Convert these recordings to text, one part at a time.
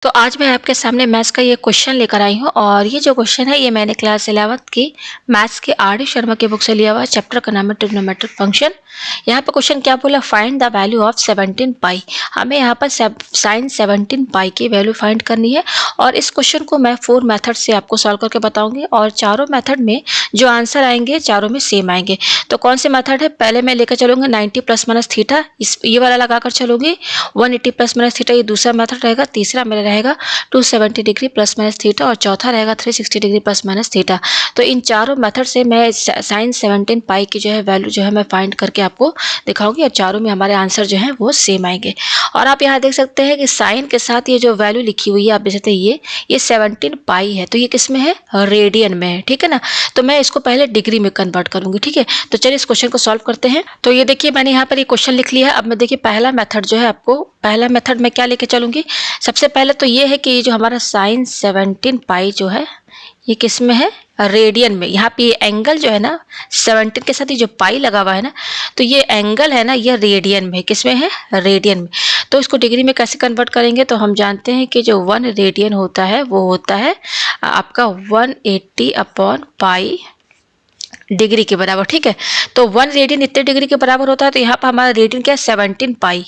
तो आज मैं आपके सामने मैथ्स का ये क्वेश्चन लेकर आई हूँ और ये जो क्वेश्चन है ये मैंने क्लास 11th की मैथ्स के आर डी शर्मा की बुक से लिया हुआ है। चैप्टर का नाम है ट्रिग्नोमेट्रिक फंक्शन। यहाँ पर क्वेश्चन क्या बोला, फाइंड द वैल्यू ऑफ 17 पाई। हमें यहाँ पर साइन 17 पाई की वैल्यू फाइंड करनी है और इस क्वेश्चन को मैं 4 मेथड से आपको सॉल्व करके बताऊंगी और चारों मेथड में जो आंसर आएंगे चारों में सेम आएंगे। तो कौन से मेथड है, पहले मैं लेकर चलूंगी 90 प्लस माइनस थीटा, इस ये वाला लगाकर चलूंगी। 180 प्लस माइनस थीटा ये दूसरा मेथड रहेगा। तीसरा मेरा रहेगा 270 डिग्री प्लस माइनस थीटा और चौथा रहेगा 360 डिग्री प्लस माइनस थीटा। तो इन चारों मेथड से मैं साइन 17 पाई की जो है वैल्यू जो है मैं फाइंड करके आपको दिखाऊंगी और चारों में हमारे आंसर जो है वो सेम आएंगे। और आप यहाँ देख सकते हैं कि साइन के साथ ये जो वैल्यू लिखी हुई है आप देख सकते हैं ये 17 पाई है, तो ये किस में है, रेडियन में है, ठीक है ना। तो मैं इसको पहले डिग्री में कन्वर्ट करूंगी, ठीक है। तो चलिए इस क्वेश्चन को सॉल्व करते हैं। तो ये देखिए मैंने यहाँ पर ये क्वेश्चन लिख लिया है। अब मैं देखिए पहला मेथड जो है आपको, पहला मेथड में क्या लेके चलूंगी, सबसे पहले तो ये है कि ये जो हमारा साइन 17 पाई जो है ये किस में है, रेडियन में। यहाँ पे ये एंगल जो है ना 17 के साथ ये जो पाई लगा हुआ है ना, तो ये एंगल है ना ये रेडियन में, किस में है, रेडियन में। तो इसको डिग्री में कैसे कन्वर्ट करेंगे, तो हम जानते हैं कि जो 1 रेडियन होता है वो होता है आपका 180 अपॉन पाई डिग्री के बराबर, ठीक है। तो 1 रेडियन इतने डिग्री के बराबर होता है, तो यहाँ पर हमारा रेडियन क्या है, 17 पाई।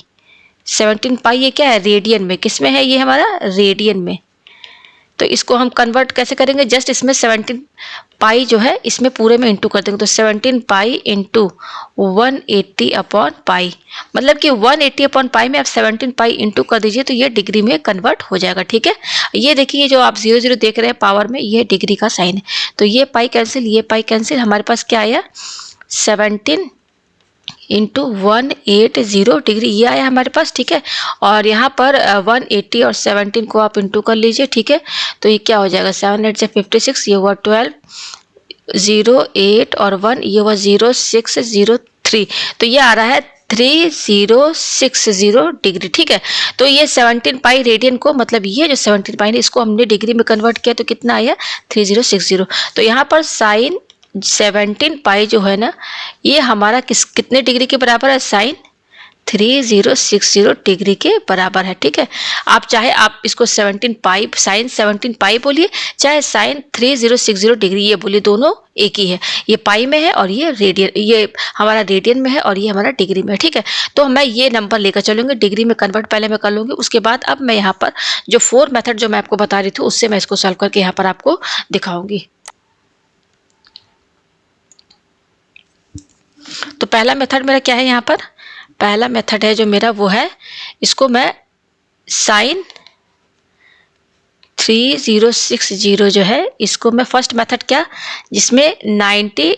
17 पाई ये क्या है, रेडियन में, किस में है, ये हमारा रेडियन में। तो इसको हम कन्वर्ट कैसे करेंगे, जस्ट इसमें 17 पाई जो है इसमें पूरे में इंटू कर देंगे। तो 17 पाई इंटू 180 अपॉन पाई, मतलब कि 180 अपॉन पाई में आप 17 पाई इंटू कर दीजिए तो ये डिग्री में कन्वर्ट हो जाएगा, ठीक है। ये देखिए ये जो आप 0 0 देख रहे हैं पावर में, ये डिग्री का साइन है। तो ये पाई कैंसिल, ये पाई कैंसिल, हमारे पास क्या आया, 17 इंटू 180 डिग्री, ये आया हमारे पास, ठीक है। और यहाँ पर 180 और 17 को आप इंटू कर लीजिए, ठीक है। तो ये क्या हो जाएगा, 7 8 से 56, ये हुआ 12, 0 8 और 1, ये हुआ 0 6 0 3, तो ये आ रहा है 3060 डिग्री, ठीक है। तो ये 17 पाई रेडियन को, मतलब ये जो 17 पाई है इसको हमने डिग्री में कन्वर्ट किया तो कितना आया, 3060। तो यहाँ पर साइन 17 पाई जो है ना ये हमारा कितने डिग्री के बराबर है, साइन 3060 डिग्री के बराबर है, ठीक है। आप चाहे आप इसको 17 पाई, साइन 17 पाई बोलिए, चाहे साइन 3060 डिग्री ये बोलिए, दोनों एक ही है। ये पाई में है और ये रेडियन, ये हमारा रेडियन में है और ये हमारा डिग्री में है, ठीक है। तो मैं ये नंबर लेकर चलूंगी, डिग्री में कन्वर्ट पहले मैं कर लूंगी, उसके बाद अब मैं यहाँ पर जो 4 मेथड जो मैं आपको बता रही थी उससे मैं इसको सॉल्व करके यहाँ पर आपको दिखाऊंगी। तो पहला मेथड मेरा क्या है, यहाँ पर पहला मेथड है जो मेरा वो है, इसको मैं साइन 3060 जो है इसको मैं फर्स्ट मेथड क्या, जिसमें 90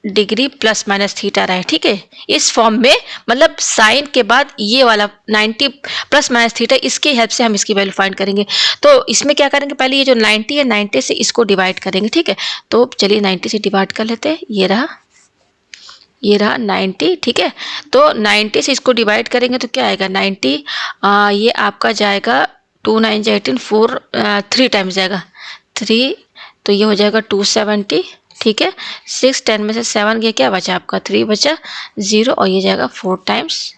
डिग्री प्लस माइनस थीटा रहा है, ठीक है, इस फॉर्म में, मतलब साइन के बाद ये वाला 90 प्लस माइनस थीटा, इसकी हेल्प से हम इसकी वैल्यू फाइंड करेंगे। तो इसमें क्या करेंगे, पहले ये जो 90 है 90 से इसको डिवाइड करेंगे, ठीक है। तो चलिए 90 से डिवाइड कर लेते हैं, ये रहा 90, ठीक है। तो 90 से इसको डिवाइड करेंगे तो क्या आएगा, 90 ये आपका जाएगा 2 9 18 4 3 टाइम्स जाएगा 3, तो ये हो जाएगा 270, ठीक है। 6 10 में से 7 गया, क्या बचा आपका 3 बचा 0 और ये जाएगा 4 टाइम्स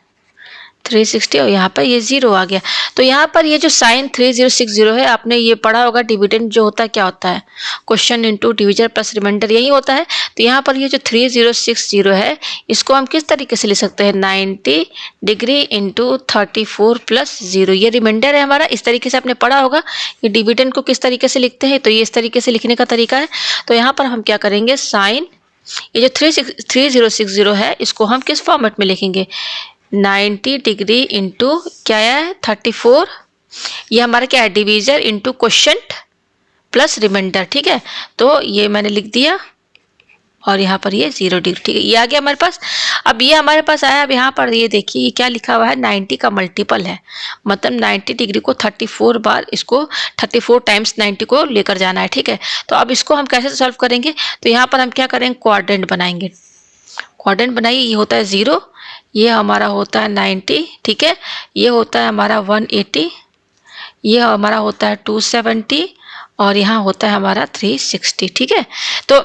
360 और यहाँ पर ये 0 आ गया। तो यहाँ पर ये जो साइन 3060 है, आपने ये पढ़ा होगा डिविडेंड जो होता है क्या होता है, question into division plus remainder, यही होता है। तो यहाँ पर ये जो 3060 है इसको हम किस तरीके से लिख सकते हैं, 90 डिग्री इंटू 34 प्लस 0, ये रिमाइंडर है हमारा। इस तरीके से आपने पढ़ा होगा कि डिविडेंड को किस तरीके से लिखते हैं, तो ये इस तरीके से लिखने का तरीका है। तो यहाँ पर हम क्या करेंगे, साइन ये जो 3060 है इसको हम किस फॉर्मेट में लिखेंगे, 90 डिग्री इंटू क्या है 34, ये हमारा क्या है, divisor into quotient plus remainder, ठीक है। तो ये मैंने लिख दिया और यहाँ पर ये 0 डिग्री, ठीक है, ये आ गया हमारे पास। अब ये हमारे पास आया, अब यहाँ पर ये देखिए ये क्या लिखा हुआ है, 90 का मल्टीपल है, मतलब 90 डिग्री को 34 बार, इसको 34 टाइम्स 90 को लेकर जाना है, ठीक है। तो अब इसको हम कैसे सॉल्व करेंगे, तो यहाँ पर हम क्या करेंगे, क्वाड्रेंट बनाएंगे। क्वाड्रेंट बनाइए, ये होता है 0, ये हमारा होता है 90, ठीक है, ये होता है हमारा 180, ये हमारा होता है 270 और यहाँ होता है हमारा 360, ठीक है। तो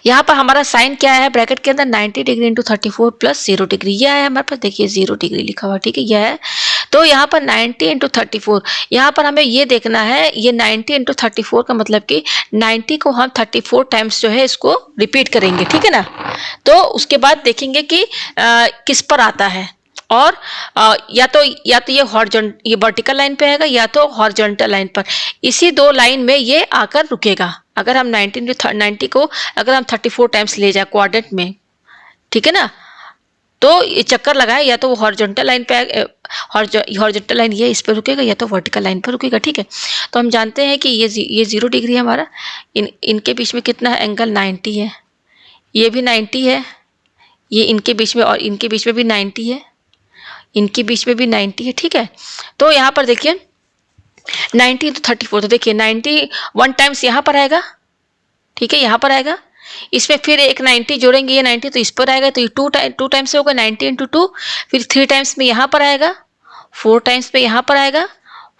यहाँ पर हमारा साइन क्या है, ब्रैकेट के अंदर 90 डिग्री इंटू 34 प्लस 0 डिग्री, यह है हमारे पास, देखिए 0 डिग्री लिखा हुआ, ठीक है, यह है। तो यहाँ पर 90 इंटू 34, यहाँ पर हमें ये देखना है, ये 90 इंटू 34 का मतलब कि 90 को हम 34 टाइम्स जो है इसको रिपीट करेंगे, ठीक है ना। तो उसके बाद देखेंगे कि किस पर आता है, और या तो ये वर्टिकल लाइन पे आएगा या तो हॉरिजॉन्टल लाइन पर। इसी दो लाइन में ये आकर रुकेगा। अगर हम 90 को अगर हम 34 टाइम्स ले जाए क्वाड्रेंट में, ठीक है ना, तो ये चक्कर लगाए या तो वो हॉरिजॉन्टल लाइन पे, हॉरिजॉन्टल लाइन ये इस पर रुकेगा या तो वर्टिकल लाइन पर रुकेगा, ठीक है। तो हम जानते हैं कि ये 0 डिग्री है हमारा, इनके बीच में कितना है एंगल 90 है, ये भी 90 है, ये इनके बीच में, और इनके बीच में भी 90 है, इनके बीच में भी 90 है, ठीक है। तो यहाँ पर देखिए 90 तो 34, तो देखिए 90 1 टाइम्स यहाँ पर आएगा, ठीक है, यहाँ पर आएगा, इसमें फिर एक 90 जोड़ेंगे, ये 90 तो इस पर आएगा, तो ये 2 टाइम्स से होगा 90 इंटू 2, फिर 3 टाइम्स में यहाँ पर आएगा, 4 टाइम्स पे यहाँ पर आएगा,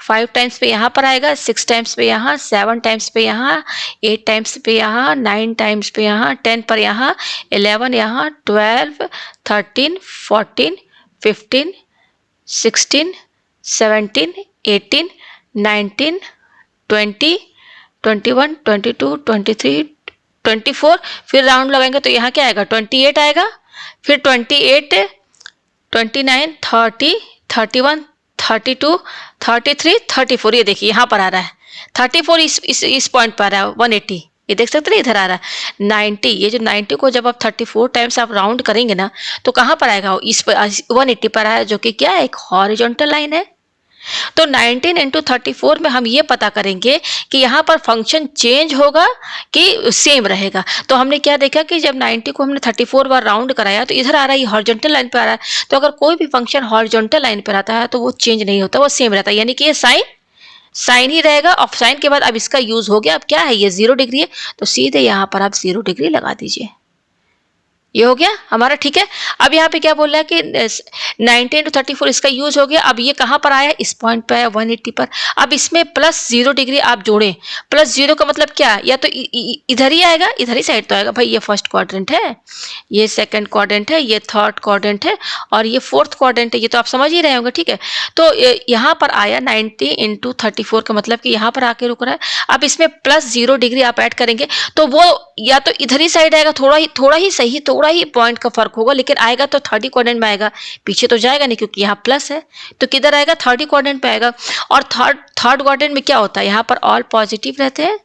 5 टाइम्स पे यहाँ पर आएगा, 6 टाइम्स पे यहाँ, 7 टाइम्स पे यहाँ, 8 टाइम्स पे यहाँ, 9 टाइम्स पे यहाँ, 10 पर यहाँ, 11 यहाँ, 12, 13, 14, 15, 16, 17, 18, 19, 20, 21, 22, 23, 24, फिर राउंड लगाएंगे तो यहाँ क्या आएगा 28 आएगा, फिर 28, 29, 30, 31, 32, 33, 34, ये देखिए यहाँ पर आ रहा है 34, इस पॉइंट पर आ रहा है 180, ये देख सकते हैं इधर आ रहा है 90। ये जो 90 को जब आप 34 टाइम्स आप राउंड करेंगे ना तो कहाँ पर आएगा, इस पर 180 पर आया, जो कि क्या है एक हॉरिजॉन्टल लाइन है। तो 19 इंटू 34 में हम ये पता करेंगे कि यहाँ पर फंक्शन चेंज होगा कि सेम रहेगा। तो हमने क्या देखा कि जब 90 को हमने 34 बार राउंड कराया तो इधर आ रहा है, हॉरिजॉन्टल लाइन पर आ रहा है। तो अगर कोई भी फंक्शन हॉरिजॉन्टल लाइन पर आता है तो वो चेंज नहीं होता, वो सेम रहता है, यानी कि ये साइन ही रहेगा। और साइन के बाद अब इसका यूज हो गया, अब क्या है ये 0 डिग्री है, तो सीधे यहाँ पर आप 0 डिग्री लगा दीजिए, ये हो गया हमारा, ठीक है। अब यहाँ पे क्या बोल रहा है कि 90 इंटू 34 इसका यूज हो गया। अब ये कहाँ पर आया, इस पॉइंट पे आया 180 पर। अब इसमें प्लस 0 डिग्री आप जोड़ें, प्लस 0 का मतलब क्या, या तो इधर ही आएगा, इधर ही साइड तो आएगा भाई, ये फर्स्ट क्वाड्रेंट है, ये सेकंड क्वाड्रेंट है, ये थर्ड क्वाड्रेंट है, और ये फोर्थ क्वाड्रेंट है, ये तो आप समझ ही रहे होंगे, ठीक है। तो यहाँ पर आया 90 इंटू 34 का मतलब कि यहाँ पर आके रुक रहा है। अब इसमें प्लस 0 डिग्री आप ऐड करेंगे तो वो या तो इधर ही साइड आएगा, थोड़ा ही सही, थोड़ा ही पॉइंट का फर्क होगा, लेकिन आएगा तो थर्ड क्वाड्रेंट में आएगा, पीछे तो जाएगा नहीं क्योंकि यहाँ प्लस है, तो किधर आएगा थर्ड क्वाड्रेंट पे आएगा। और थर्ड क्वाड्रेंट में क्या होता है, यहाँ पर ऑल पॉजिटिव रहते हैं,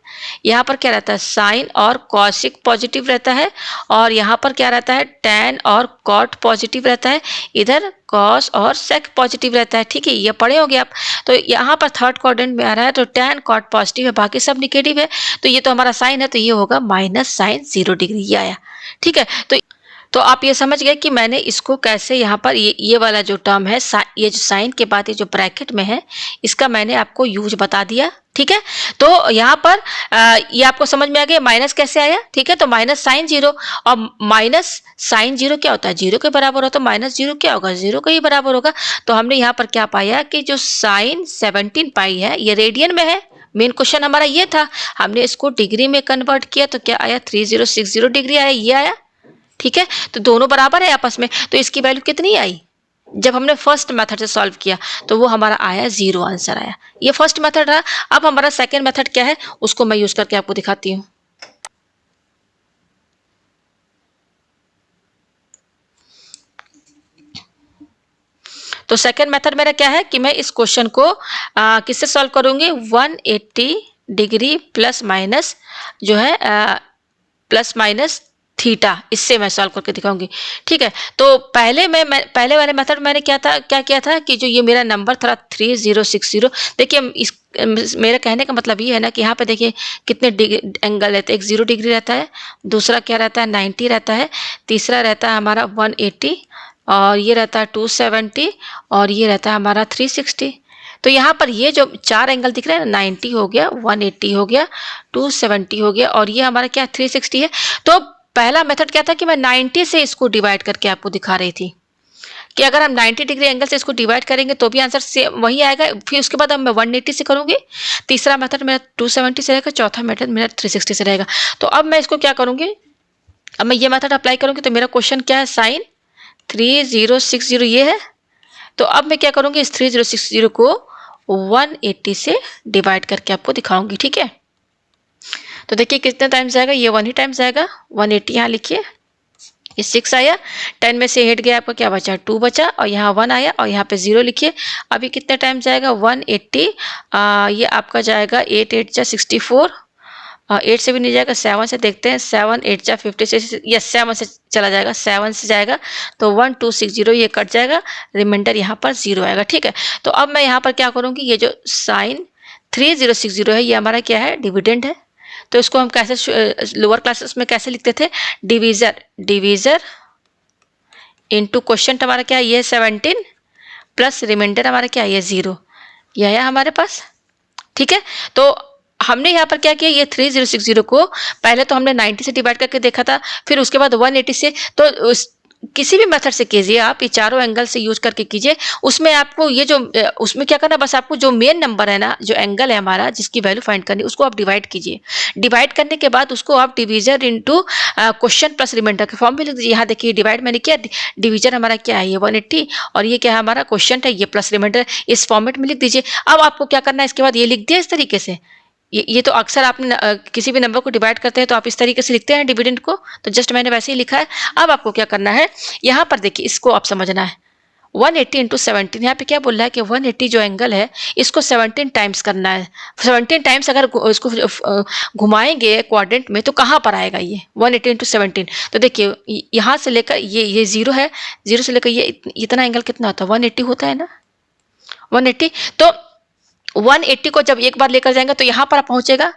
यहाँ पर क्या रहता है साइन और कॉसिक पॉजिटिव रहता है, और यहाँ पर क्या रहता है टैन और कॉट पॉजिटिव रहता है, इधर कॉस और सेक पॉजिटिव रहता है, ठीक है, ये पढ़े होंगे आप। तो यहाँ पर थर्ड क्वाड्रेंट में आ रहा है तो टैन कॉट पॉजिटिव है, बाकी सब निगेटिव है, तो ये तो हमारा साइन है, तो ये होगा माइनस साइन 0 डिग्री, ये आया, ठीक है। तो आप ये समझ गए कि मैंने इसको कैसे यहाँ पर ये वाला जो टर्म है, ये जो साइन के बाद ये जो ब्रैकेट में है, इसका मैंने आपको यूज बता दिया, ठीक है। तो यहाँ पर ये आपको समझ में आ गया माइनस कैसे आया, ठीक है। तो माइनस साइन 0, और माइनस साइन 0 क्या होता है, 0 के बराबर हो, तो माइनस 0 क्या होगा, 0 के ही बराबर होगा। तो हमने यहाँ पर क्या पाया कि जो साइन 17 पाई है ये रेडियन में है। मेन क्वेश्चन हमारा ये था, हमने इसको डिग्री में कन्वर्ट किया तो क्या आया 3060 डिग्री आया, ये आया, ठीक है। तो दोनों बराबर है आपस में, तो इसकी वैल्यू कितनी आई, जब हमने फर्स्ट मेथड से सॉल्व किया तो वो हमारा आया 0 आंसर आया। ये फर्स्ट मेथड रहा। अब हमारा सेकंड मेथड क्या है उसको मैं यूज करके आपको दिखाती हूँ। तो सेकंड मेथड मेरा क्या है कि मैं इस क्वेश्चन को किससे सॉल्व करूंगी, 180 डिग्री प्लस माइनस जो है प्लस माइनस थीटा, इससे मैं सॉल्व करके दिखाऊंगी, ठीक है। तो पहले पहले वाले मेथड मैंने क्या किया था कि जो ये मेरा नंबर था 3060, देखिए इस मेरा कहने का मतलब ये है ना कि यहाँ पे देखिए कितने एंगल रहते हैं, एक 0 डिग्री रहता है, दूसरा क्या रहता है 90 रहता है, तीसरा रहता है हमारा 180, और ये रहता है 270, और ये रहता है हमारा 360। तो यहाँ पर ये जो 4 एंगल दिख रहे हैं 90 हो गया, 180 हो गया, 270 हो गया, और ये हमारा क्या 360 है। तो पहला मेथड क्या था कि मैं 90 से इसको डिवाइड करके आपको दिखा रही थी कि अगर हम 90 डिग्री एंगल से इसको डिवाइड करेंगे तो भी आंसर सेम वही आएगा। फिर उसके बाद अब मैं 180 से करूँगी, तीसरा मेथड मेरा 270 से रहेगा, चौथा मेथड मेरा 360 से रहेगा। तो अब मैं इसको क्या करूँगी, अब मैं ये मेथड अप्लाई करूँगी तो मेरा क्वेश्चन क्या है साइन 3060 ये है, तो अब मैं क्या करूँगी, इस 3060 को 180 से डिवाइड करके आपको दिखाऊंगी, ठीक है। तो देखिए कितने टाइम्स आएगा, ये 1 ही टाइम्स आएगा, 180 यहाँ लिखिए, ये 6 आया, 10 में से 8 गया, आपका क्या बचा, 2 बचा, और यहाँ 1 आया, और यहाँ पे 0 लिखिए। अभी कितने टाइम्स जाएगा, 180, ये आपका जाएगा 8 8 जा 64, 8 से भी नहीं जाएगा, 7 से देखते हैं, 7 8 जा 56, यस 7 से चला जाएगा, 7 से जाएगा, तो 1260 ये कट जाएगा, रिमाइंडर यहाँ पर 0 आएगा, ठीक है। तो अब मैं यहाँ पर क्या करूँगी, ये जो साइन 3060 है, ये हमारा क्या है, डिविडेंड है। तो इसको हम कैसे लोअर क्लासेस में कैसे लिखते थे, डिवीजर इनटू क्वेश्चन हमारा क्या है, ये 17 प्लस रिमाइंडर हमारा क्या है, ये 0, ये आया हमारे पास, ठीक है। तो हमने यहाँ पर क्या किया, ये 3060 को पहले तो हमने 90 से डिवाइड करके देखा था, फिर उसके बाद 180 से, तो किसी भी मेथड से कीजिए आप, ये चारों एंगल से यूज करके कीजिए, उसमें आपको ये जो उसमें क्या करना, बस आपको जो मेन नंबर है ना, जो एंगल है हमारा जिसकी वैल्यू फाइंड करनी, उसको आप डिवाइड कीजिए। डिवाइड करने के बाद उसको आप divisor into question plus remainder के फॉर्म में लिख दीजिए। यहाँ देखिए डिवाइड मैंने किया, डिवीजर हमारा क्या है, ये 180, और ये क्या है हमारा क्वेश्चन है, ये प्लस रिमाइंडर, इस फॉर्मेट में लिख दीजिए। अब आपको क्या करना है, इसके बाद ये लिख दिया इस तरीके से, ये तो अक्सर आपने किसी भी नंबर को डिवाइड करते हैं तो आप इस तरीके से लिखते हैं डिविडेंड को, तो जस्ट मैंने वैसे ही लिखा है। अब आपको क्या करना है, यहाँ पर देखिए इसको आप समझना है, 180 इंटू 17, यहाँ पे क्या बोल रहा है कि 180 जो एंगल है इसको 17 टाइम्स करना है। 17 टाइम्स अगर इसको घुमाएंगे क्वाड्रेंट में तो कहाँ पर आएगा ये 180 इंटू 17। तो देखिए यहाँ से लेकर ये 0 है, 0 से लेकर ये इतना एंगल कितना होता है, 180 होता है ना, 180। तो 180 को जब एक बार लेकर जाएंगे तो यहाँ पर पहुंचेगा,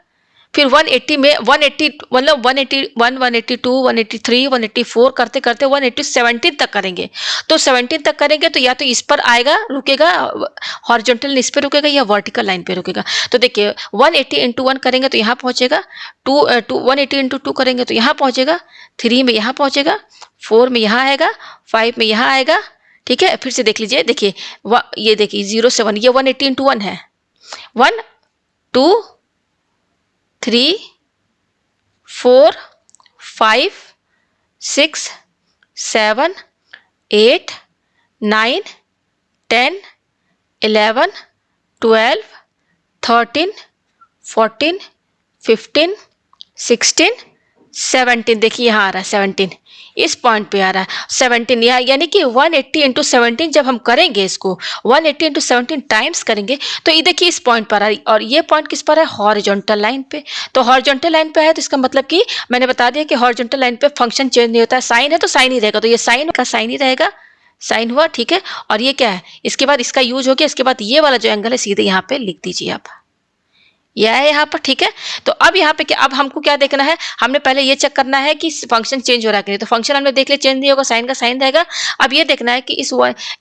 फिर 180 में 180 मतलब 181, 182, 183, 184 करते करते 117 तक करेंगे। तो 17 तक करेंगे तो या तो इस पर आएगा, रुकेगा, हॉरिजॉन्टल इस पे रुकेगा या वर्टिकल लाइन पे रुकेगा। तो देखिए 180 इंटू 1 करेंगे तो यहाँ पहुंचेगा, 180 इंटू 2 करेंगे तो यहाँ पहुंचेगा, 3 में यहाँ पहुंचेगा, 4 में यहाँ आएगा, 5 में यहाँ आएगा, ठीक है। फिर से देख लीजिए, देखिए ये देखिए 0 से 1, ये 180 इंटू 1 है, 1 2 3 4 5 6 7 8 9 10 11 12 13 14 15 16 17, देखिए यहाँ आ रहा है 17, इस पॉइंट पे आ रहा है 17, यानी कि 180 इंटू 17 जब हम करेंगे, इसको 180 इंटू 17 टाइम्स करेंगे तो ये देखिए इस पॉइंट पर आ रही, और ये पॉइंट किस पर है, हॉरिजॉन्टल लाइन पे। तो हॉरिजॉन्टल लाइन पे है तो इसका मतलब कि मैंने बता दिया कि हॉरिजॉन्टल लाइन पे फंक्शन चेंज नहीं होता है, साइन है तो साइन ही रहेगा, तो ये साइन का साइन ही रहेगा, साइन हुआ, ठीक है। और ये क्या है, इसके बाद इसका यूज हो गया, इसके बाद ये वाला जो एंगल है सीधे यहाँ पे लिख दीजिए आप, यह है यहाँ पर, ठीक है। तो अब यहाँ पे क्या, अब हमको क्या देखना है, हमने पहले ये चेक करना है कि फंक्शन चेंज हो रहा है कि नहीं, तो फंक्शन हमने देख लिया चेंज नहीं होगा, साइन का साइन रहेगा। अब ये देखना है कि इस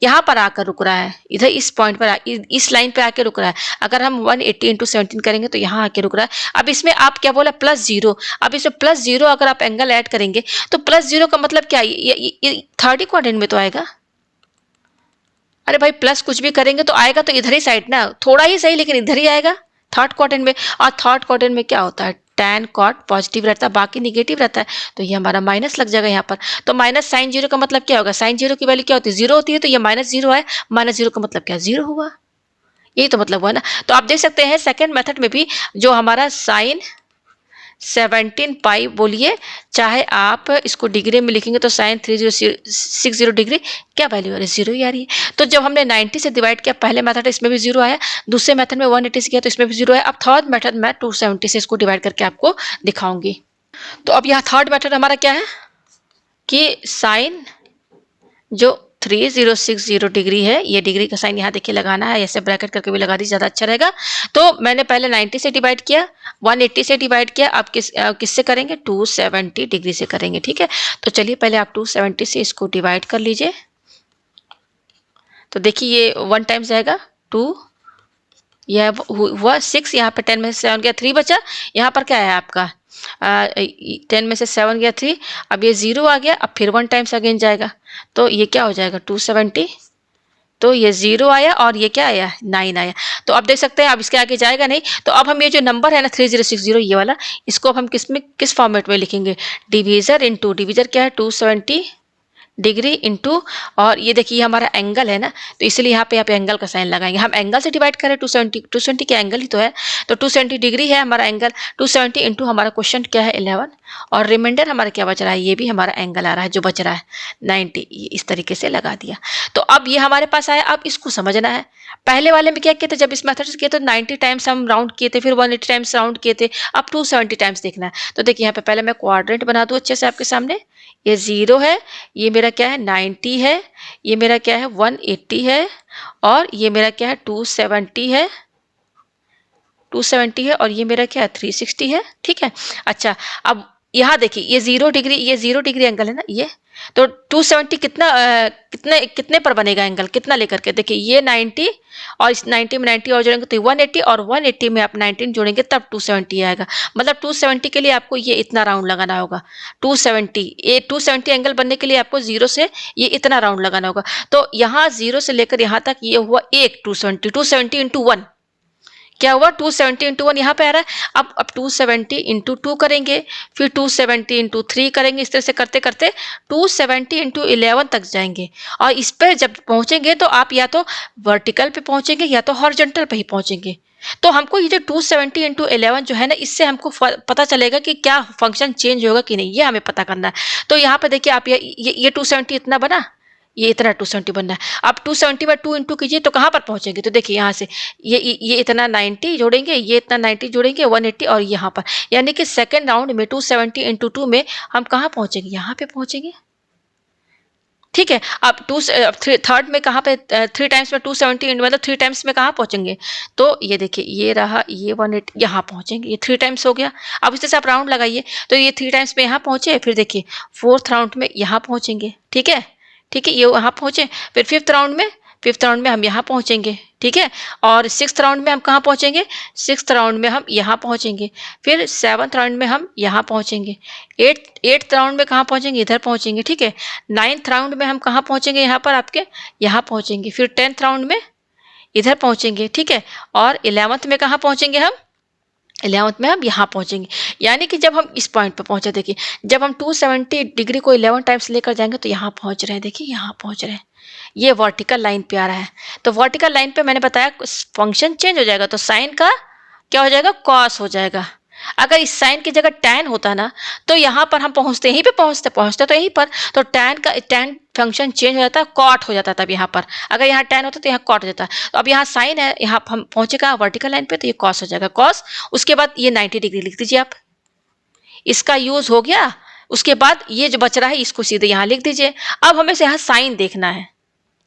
यहाँ पर आकर रुक रहा है, इधर इस पॉइंट पर इस लाइन पे आके रुक रहा है। अगर हम 180 इंटू 17 करेंगे तो यहाँ आके रुक रहा है। अब इसमें आप क्या बोला, +0, अब इसमें +0 अगर आप एंगल ऐड करेंगे तो +0 का मतलब क्या, ये थर्ड क्वाड्रेंट में तो आएगा। अरे भाई प्लस कुछ भी करेंगे तो आएगा तो इधर ही साइड ना, थोड़ा ही सही लेकिन इधर ही आएगा थर्ड क्वाड्रेंट में। और थर्ड क्वाड्रेंट में क्या होता है, tan cot पॉजिटिव रहता है, बाकी निगेटिव रहता है, तो ये हमारा माइनस लग जाएगा यहाँ पर। तो माइनस साइन 0 का मतलब क्या होगा, साइन 0 की वैल्यू क्या होती है, 0 होती है, तो ये -0 है, -0 का मतलब क्या, 0 हुआ, यही तो मतलब हुआ ना। तो आप देख सकते हैं सेकेंड मेथड में भी जो हमारा साइन 17 पाई बोलिए, चाहे आप इसको डिग्री में लिखेंगे तो साइन 3060 डिग्री क्या वैल्यू आ रही है, 0 ही आ रही है। तो जब हमने 90 से डिवाइड किया, पहले मेथड इसमें भी 0 आया, दूसरे मेथड में 180 से किया तो इसमें भी 0 आया। अब थर्ड मेथड मैं 270 से इसको डिवाइड करके आपको दिखाऊंगी। तो अब यहाँ थर्ड मेथड हमारा क्या है कि साइन जो 3060 डिग्री है, ये डिग्री का साइन यहाँ देखिए लगाना है, ऐसे ब्रैकेट करके भी लगा दी, ज़्यादा अच्छा रहेगा। तो मैंने पहले 90 से डिवाइड किया, 180 से डिवाइड किया, अब किससे करेंगे, 270 डिग्री से करेंगे, ठीक है। तो चलिए पहले आप 270 से इसको डिवाइड कर लीजिए। तो देखिए ये 1 टाइम्स जाएगा 2, यह हुआ 6, यहाँ पे 10 में से 7 गया 3 बचा, यहाँ पर क्या है आपका 10 में से 7 गया 3, अब ये 0 आ गया, अब फिर 1 टाइम्स अगेन जाएगा, तो ये क्या हो जाएगा 270, तो ये 0 आया और ये क्या आया 9 आया। तो अब देख सकते हैं अब इसके आगे जाएगा नहीं। तो अब हम ये जो नंबर है ना 3060 ये वाला, इसको अब हम किस फॉर्मेट में लिखेंगे, डिवीजर इनटू, डिवीजर क्या है 270 डिग्री इंटू, और ये देखिए ये हमारा एंगल है ना, तो इसलिए यहाँ पे एंगल का साइन लगाएंगे। हम एंगल से डिवाइड करें 270 के एंगल ही तो है, तो 270 डिग्री है हमारा एंगल। 270 इंटू हमारा क्वेश्चन क्या है 11, और रिमाइंडर हमारा क्या बच रहा है, ये भी हमारा एंगल आ रहा है जो बच रहा है 90, इस तरीके से लगा दिया। तो अब ये हमारे पास आया, अब इसको समझना है। पहले वाले में क्या किए थे, जब इस मेथड से किए तो 90 टाइम्स हम राउंड किए थे, फिर 180 टाइम्स राउंड किए थे, अब 270 टाइम्स देखना है। तो देखिए यहाँ पे पहले मैं क्वाड्रेंट बना दूं अच्छे से आपके सामने। ये 0 है, ये मेरा क्या है 90 है, ये मेरा क्या है 180 है, और ये मेरा क्या है 270 है, 270 है, और ये मेरा क्या है 360 है। ठीक है, अच्छा अब यहाँ देखिए ये 0 डिग्री, ये 0 डिग्री एंगल है ना ये, तो 270 कितना कितने कितने पर बनेगा एंगल, कितना लेकर के, देखिए ये 90 और इस 90 में 90 और जोड़ेंगे तो 180, और 180 में आप 19 जोड़ेंगे तब 270 आएगा। मतलब 270 के लिए आपको ये इतना राउंड लगाना होगा। 270, ये 270 एंगल बनने के लिए आपको 0 से ये इतना राउंड लगाना होगा। तो यहाँ 0 से लेकर यहाँ तक ये हुआ एक 270 इंटू 1, क्या हुआ 270 इंटू 1 यहाँ पे आ रहा है। अब 270 इंटू 2 करेंगे, फिर 270 इंटू 3 करेंगे, इस तरह से करते करते 270 इंटू 11 तक जाएंगे। और इस पर जब पहुंचेंगे तो आप या तो वर्टिकल पे पहुंचेंगे या तो हॉरिजॉन्टल पे ही पहुंचेंगे। तो हमको ये जो 270 इंटू 11 जो है ना, इससे हमको पता चलेगा कि क्या फंक्शन चेंज होगा कि नहीं, ये हमें पता करना है। तो यहाँ पे देखिए आप ये 270 इतना बना, ये इतना 270 बनना है। अब 270 में 2 इंटू कीजिए तो कहाँ पर पहुंचेंगे, तो देखिए यहाँ से ये इतना 90 जोड़ेंगे, ये इतना 90 जोड़ेंगे 180, और यहाँ पर यानी कि सेकेंड राउंड में 270 इंटू 2 में हम कहाँ पहुंचेंगे, यहाँ पे पहुंचेंगे। ठीक है, अब थर्ड में कहाँ पे 3 टाइम्स में 270 मतलब 3 टाइम्स में कहाँ पहुंचेंगे, तो ये देखिए ये रहा ये 180, यहाँ पहुंचेंगे, ये 3 टाइम्स हो गया। अब इस तरह से आप राउंड लगाइए, तो ये 3 टाइम्स में यहाँ पहुंचे, फिर देखिए फोर्थ राउंड में यहाँ पहुंचेंगे। ठीक है, ठीक है, ये यहाँ पहुंचे, फिर फिफ्थ राउंड में हम यहाँ पहुंचेंगे। ठीक है, और सिक्स्थ राउंड में हम कहाँ पहुंचेंगे, सिक्स्थ राउंड में हम यहाँ पहुंचेंगे, फिर सेवन्थ राउंड में हम यहाँ पहुंचेंगे, एट्थ राउंड में कहाँ पहुंचेंगे, इधर पहुंचेंगे। ठीक है, नाइन्थ राउंड में हम कहाँ पहुंचेंगे, यहाँ पर आपके यहाँ पहुंचेंगे, फिर 10th राउंड में इधर पहुंचेंगे। ठीक है, और 11th में कहाँ पहुंचेंगे हम, 11th में हम यहाँ पहुंचेंगे। यानी कि जब हम इस पॉइंट पर पहुंचे, देखिए जब हम 270 डिग्री को 11 टाइम्स लेकर जाएंगे तो यहाँ पहुंच रहे हैं, देखिए यहाँ पहुंच रहे हैं, ये वर्टिकल लाइन पे आ रहा है। तो वर्टिकल लाइन पे मैंने बताया फंक्शन चेंज हो जाएगा, तो साइन का क्या हो जाएगा, कॉस हो जाएगा। अगर इस साइन की जगह टैन होता ना, तो यहाँ पर हम पहुंचते यहीं पे पहुंचते तो यहीं पर, तो टैन फंक्शन चेंज हो जाता, कॉट हो जाता तब यहाँ पर। अगर यहाँ टैन होता तो यहाँ कॉट हो जाता। तो अब यहाँ साइन है, यहाँ हम पहुंचेगा वर्टिकल लाइन पे, तो ये कॉस हो जाएगा, कॉस। उसके बाद ये 90 डिग्री लिख दीजिए आप, इसका यूज हो गया। उसके बाद ये जो बच रहा है इसको सीधे यहाँ लिख दीजिए। अब हमें से यहाँ साइन देखना है,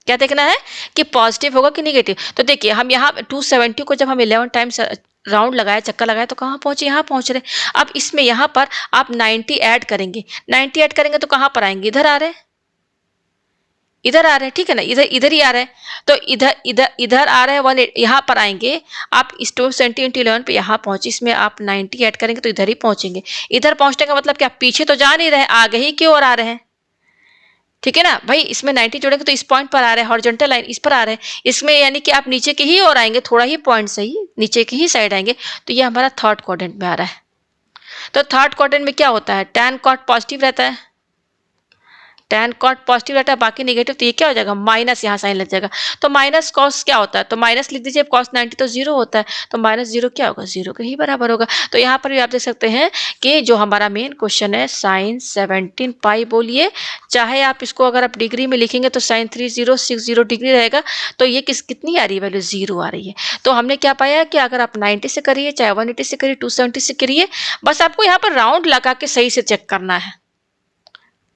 क्या देखना है कि पॉजिटिव होगा कि नेगेटिव। तो देखिए हम यहाँ 270 को जब हम 11 टाइम्स राउंड लगाया, चक्कर लगाया, तो कहाँ पहुंचे, यहाँ पहुंच रहे। अब इसमें यहाँ पर आप 90 ऐड करेंगे, 90 ऐड करेंगे तो कहाँ पर आएंगे, इधर आ रहे हैं, इधर आ रहे हैं। ठीक है ना, इधर ही आ रहे हैं, तो इधर आ रहे हैं वाले, यहाँ पर आएंगे आप इस 270 पे यहाँ पहुंचे, इसमें आप 90 ऐड करेंगे तो इधर ही पहुंचेंगे। इधर पहुंचने का मतलब क्या, पीछे तो जा नहीं रहे, आगे ही क्यों और आ रहे हैं। ठीक है ना भाई, इसमें 90 जोड़ेंगे तो इस पॉइंट पर आ रहे हैं, हॉरिजॉन्टल लाइन इस पर आ रहे हैं, इसमें यानी कि आप नीचे के ही और आएंगे, थोड़ा ही पॉइंट से ही नीचे की ही साइड आएंगे, तो ये हमारा थर्ड क्वाड्रेंट में आ रहा है। तो थर्ड क्वाड्रेंट में क्या होता है, टैन कॉट पॉजिटिव रहता है, टैन कॉट पॉजिटिव रहता है, बाकी नेगेटिव, तो ये क्या हो जाएगा, माइनस, यहाँ साइन लग जाएगा। तो माइनस कॉस क्या होता है, तो माइनस लिख दीजिए, कॉस 90 तो 0 होता है, तो माइनस 0 क्या होगा, 0 के ही बराबर होगा। तो यहाँ पर भी आप देख सकते हैं कि जो हमारा मेन क्वेश्चन है साइन 17 पाई बोलिए, चाहे आप इसको अगर आप डिग्री में लिखेंगे तो साइन 3060 डिग्री रहेगा, तो ये कितनी आ रही है वैल्यू, 0 आ रही है। तो हमने क्या पाया कि अगर आप 90 से करिए, चाहे 180 से करिए, 270 से करिए, बस आपको यहाँ पर राउंड लगा के सही से चेक करना है।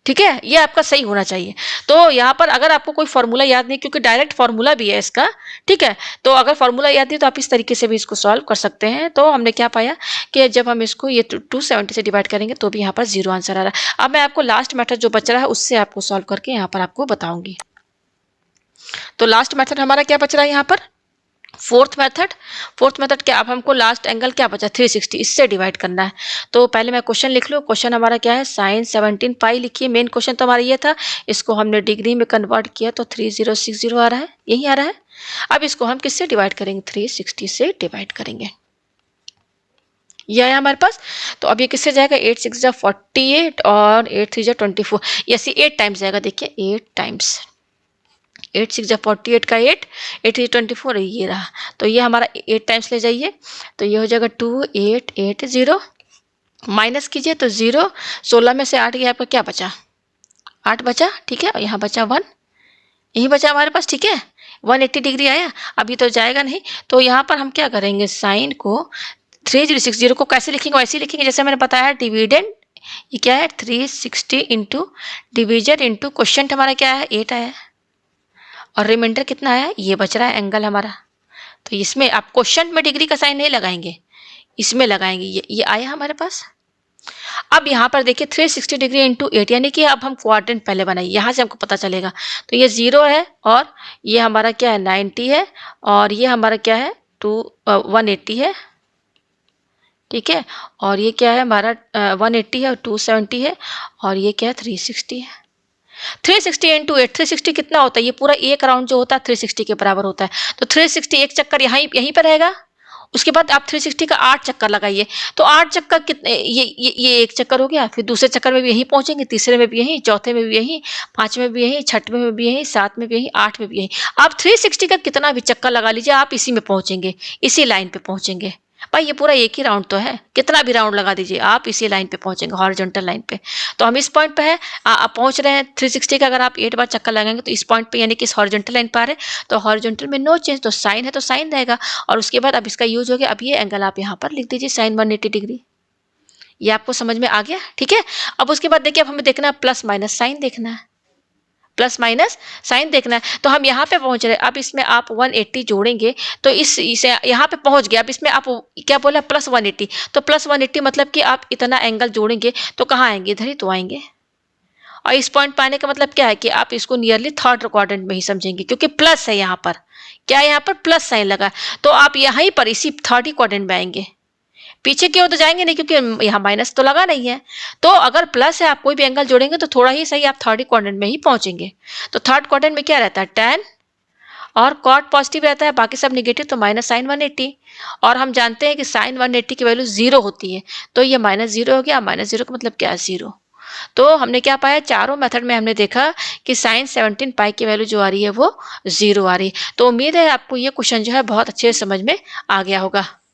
ठीक है, ये आपका सही होना चाहिए। तो यहाँ पर अगर आपको कोई फॉर्मूला याद नहीं, क्योंकि डायरेक्ट फॉर्मूला भी है इसका, ठीक है, तो अगर फॉर्मूला याद नहीं तो आप इस तरीके से भी इसको सॉल्व कर सकते हैं। तो हमने क्या पाया कि जब हम इसको ये 270 से डिवाइड करेंगे तो भी यहाँ पर 0 आंसर आ रहा है। अब मैं आपको लास्ट मेथड जो बच रहा है उससे आपको सॉल्व करके यहाँ पर आपको बताऊंगी। तो लास्ट मेथड हमारा क्या बच रहा है यहाँ पर, फोर्थ मेथड क्या, अब हमको लास्ट एंगल क्या बचा, 360, इससे डिवाइड करना है। तो पहले मैं क्वेश्चन लिख लूँ, क्वेश्चन हमारा क्या है, साइन 17 पाई लिखिए, मेन क्वेश्चन तो हमारा ये था, इसको हमने डिग्री में कन्वर्ट किया तो 3060 आ रहा है, यही आ रहा है। अब इसको हम किससे डिवाइड करेंगे, 360 से डिवाइड करेंगे। ये आया हमारे पास। तो अब ये किससे जाएगा, 8 6 जा 48 और 8 3 जा 24, ऐसे 8 टाइम्स जाएगा। देखिए 8 टाइम्स, 8 6 जा 48 का 8, 8 3 24, ये रहा। तो ये हमारा 8 टाइम्स ले जाइए, तो ये हो जाएगा 2 8 8 0, माइनस कीजिए तो 0, 16 में से 8 गया, आपका क्या बचा, 8 बचा, ठीक है। और यहाँ बचा 1, यही बचा हमारे पास, ठीक है। 180 डिग्री आया। अभी तो जाएगा नहीं, तो यहाँ पर हम क्या करेंगे, साइन को 3060 को कैसे लिखेंगे, वैसे लिखेंगे जैसे मैंने बताया, डिविडेंड। ये क्या है, 360 इंटू डिविजन इंटू क्वेश्चन हमारा क्या है, 8 आया, और रिमाइंडर कितना आया, ये बच रहा है एंगल हमारा। तो इसमें आप क्वेश्चन में डिग्री का साइन नहीं लगाएंगे, इसमें लगाएंगे। ये आया हमारे पास। अब यहाँ पर देखिए 360 डिग्री इंटू 8, यानी कि अब हम क्वाड्रेंट पहले बनाइए, यहाँ से हमको पता चलेगा। तो ये 0 है, और ये हमारा क्या है, 90 है, और ये हमारा क्या है, 180 है, ठीक है। और ये क्या है हमारा, 180 है, और 270 है, और ये क्या है, 360 है। 360 इंटू 8, 360 कितना होता है, ये पूरा एक राउंड जो होता है 360 के बराबर होता है। तो 360 एक चक्कर यहीं पर रहेगा। उसके बाद आप 360 का 8 चक्कर लगाइए। तो 8 चक्कर कितने, ये एक चक्कर हो गया, फिर दूसरे चक्कर में भी यहीं पहुंचेंगे, तीसरे में भी यहीं, चौथे में भी यहीं, पांचवें में भी यहीं, छठवें में भी यहीं, सात में भी यहीं, आठ में भी यहीं। आप 360 का कितना भी चक्कर लगा लीजिए, आप इसी में पहुंचेंगे, इसी लाइन पे पहुंचेंगे। भाई ये पूरा एक ही राउंड तो है, कितना भी राउंड लगा दीजिए, आप इसी लाइन पे पहुंचेंगे, हॉरिजॉन्टल लाइन पे। तो हम इस पॉइंट पे है, आप पहुंच रहे हैं 360 का, अगर आप 8 बार चक्कर लगाएंगे तो इस पॉइंट पे, यानी कि इस हॉरिजॉन्टल लाइन पर आ रहे हैं, तो हॉरिजॉन्टल में नो चेंज, तो साइन है तो साइन रहेगा। और उसके बाद अब इसका यूज हो गया, अब ये एंगल आप यहाँ पर लिख दीजिए, साइन 180 डिग्री। ये आपको समझ में आ गया, ठीक है। अब उसके बाद देखिए, अब हमें देखना है प्लस माइनस साइन देखना है, प्लस माइनस साइन देखना है। तो हम यहाँ पे पहुंच रहे हैं, अब इसमें आप 180 जोड़ेंगे, तो इसे यहाँ पे पहुंच गया। अब इसमें आप क्या बोला, प्लस 180, तो प्लस 180 मतलब कि आप इतना एंगल जोड़ेंगे तो कहाँ आएंगे, इधर ही तो आएंगे। और इस पॉइंट पाने का मतलब क्या है कि आप इसको नियरली थर्ड क्वाड्रेंट में ही समझेंगे, क्योंकि प्लस है यहाँ पर, क्या है, यहाँ पर प्लस साइन लगा, तो आप यहीं पर इसी थर्ड ही क्वाड्रेंट में आएंगे, पीछे की ओर तो जाएंगे नहीं, क्योंकि यहाँ माइनस तो लगा नहीं है। तो अगर प्लस है, आप कोई भी एंगल जोड़ेंगे तो थोड़ा ही सही आप थर्ड क्वाड्रेंट में ही पहुंचेंगे। तो थर्ड क्वाड्रेंट में क्या रहता है, tan, और कॉट पॉजिटिव रहता है, बाकी सब निगेटिव, तो माइनस साइन 180। और हम जानते हैं कि साइन 180 की वैल्यू 0 होती है, तो ये माइनस 0 हो गया। माइनस 0 का मतलब क्या है, 0। तो हमने क्या पाया, चारों मेथड में हमने देखा कि साइन 17 पाई की वैल्यू जो आ रही है वो 0 आ रही है। तो उम्मीद है आपको ये क्वेश्चन जो है बहुत अच्छे से समझ में आ गया होगा।